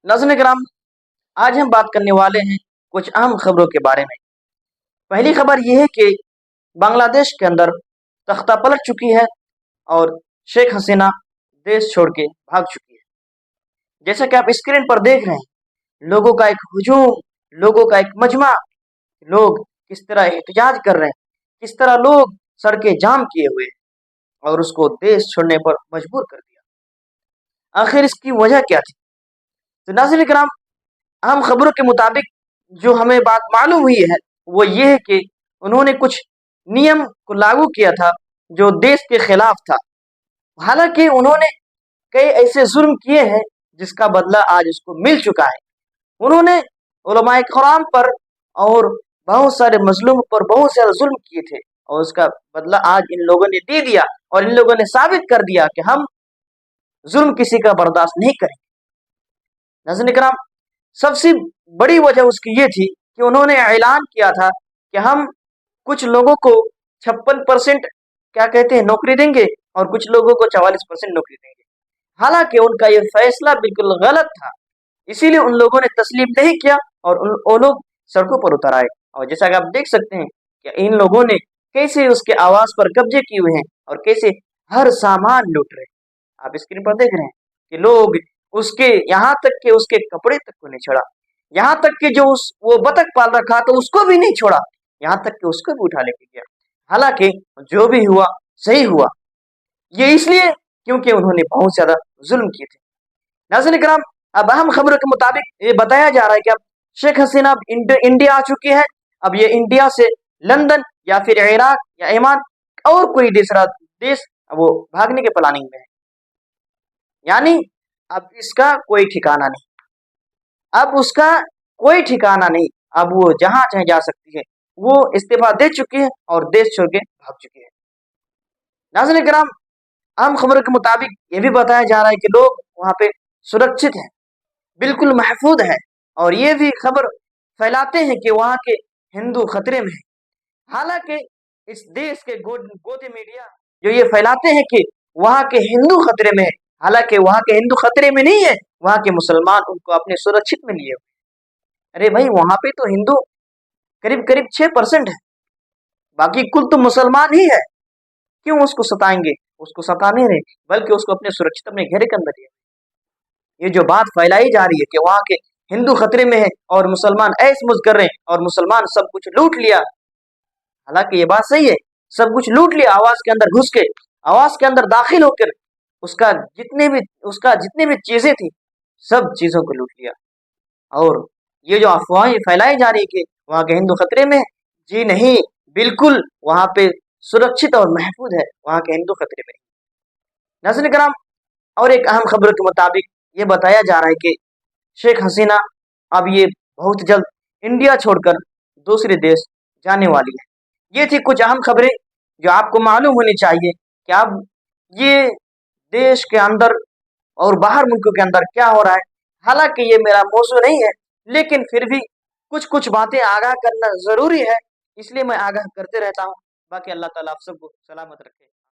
नाज़रीन करम, आज हम बात करने वाले हैं कुछ अहम खबरों के बारे में। पहली खबर यह है कि बांग्लादेश के अंदर तख्ता पलट चुकी है और शेख हसीना देश छोड़ के भाग चुकी है। जैसा कि आप स्क्रीन पर देख रहे हैं, लोगों का एक हुजूम, लोगों का एक मजमा, लोग किस तरह एहतजाज कर रहे हैं, किस तरह लोग सड़कें जाम किए हुए हैं और उसको देश छोड़ने पर मजबूर कर दिया। आखिर इसकी वजह क्या थी? तो नाज़रीन करम, अहम खबरों के मुताबिक जो हमें बात मालूम हुई है वो ये है कि उन्होंने कुछ नियम को लागू किया था जो देश के खिलाफ था। हालांकि उन्होंने कई ऐसे जुल्म किए हैं जिसका बदला आज उसको मिल चुका है। उन्होंने उलमाए कराम पर और बहुत सारे मजलूम पर बहुत सारे जुल्म किए थे और उसका बदला आज इन लोगों ने दे दिया और इन लोगों ने साबित कर दिया कि हम जुल्म किसी का बर्दाश्त नहीं करेंगे। नाज़रीन करम, सबसे बड़ी वजह उसकी ये थी कि उन्होंने ऐलान किया था कि हम कुछ लोगों को 56% क्या कहते हैं नौकरी देंगे और कुछ लोगों को 44% नौकरी देंगे। हालांकि उनका ये फैसला बिल्कुल गलत था, इसीलिए उन लोगों ने तस्लीम नहीं किया और वो लोग सड़कों पर उतर आए। और जैसा कि आप देख सकते हैं कि इन लोगों ने कैसे उसके आवास पर कब्जे किए हुए हैं और कैसे हर सामान लूट रहे हैं। आप स्क्रीन पर देख रहे हैं कि लोग उसके यहाँ तक के उसके कपड़े तक को नहीं छोड़ा, यहाँ तक कि जो उस वो बतख पाल रखा तो उसको भी नहीं छोड़ा, यहाँ तक कि उसको भी उठा लेके गया। हालांकि जो भी हुआ सही हुआ, ये इसलिए क्योंकि उन्होंने बहुत ज्यादा जुल्म किए थे। नाज़रीन करम, अब अहम खबरों के मुताबिक ये बताया जा रहा है कि अब शेख हसीना अब इंडिया आ चुकी है। अब ये इंडिया से लंदन या फिर इराक या ईमान और कोई दूसरा देश वो भागने के प्लानिंग में है। यानी अब इसका कोई ठिकाना नहीं, अब उसका कोई ठिकाना नहीं, अब वो जहां चाहे जा सकती है। वो इस्तीफा दे चुकी है और देश छोड़ के भाग चुकी है। नाज़रीन करम, अहम खबरों के मुताबिक ये भी बताया जा रहा है कि लोग वहां पे सुरक्षित हैं, बिल्कुल महफूज हैं और ये भी खबर फैलाते हैं कि वहां के हिंदू खतरे में हैं। हालांकि इस देश के गोदे मीडिया जो ये फैलाते हैं कि वहां के हिंदू खतरे में है, हालांकि वहां के हिंदू खतरे में नहीं है, वहां के मुसलमान उनको अपने सुरक्षित में लिए हुए। अरे भाई, वहां पे तो हिंदू करीब करीब 6% है, बाकी कुल तो मुसलमान ही है। क्यों उसको सताएंगे? उसको सता नहीं रहे, बल्कि उसको अपने सुरक्षित अपने घेरे के अंदर लिए। ये जो बात फैलाई जा रही है कि वहां के हिंदू खतरे में है और मुसलमान ऐश मुझ कर रहे हैं और मुसलमान सब कुछ लूट लिया, हालांकि ये बात सही है, सब कुछ लूट लिया। आवास के अंदर घुस के, आवास के अंदर दाखिल होकर उसका जितने भी चीजें थी सब चीजों को लूट लिया। और ये जो अफवाहें फैलाई जा रही है कि वहां के हिंदू खतरे में है, जी नहीं, बिल्कुल वहां पे सुरक्षित और महफूज है, वहां के हिंदू खतरे में नहीं। नाज़रीन करम, और एक अहम खबर के मुताबिक ये बताया जा रहा है कि शेख हसीना अब ये बहुत जल्द इंडिया छोड़कर दूसरे देश जाने वाली है। ये थी कुछ अहम खबरें जो आपको मालूम होनी चाहिए कि अब ये देश के अंदर और बाहर मुल्कों के अंदर क्या हो रहा है। हालांकि ये मेरा मौजू नहीं है, लेकिन फिर भी कुछ कुछ बातें आगाह करना जरूरी है, इसलिए मैं आगाह करते रहता हूँ। बाकी अल्लाह ताला आप सबको सलामत रखे।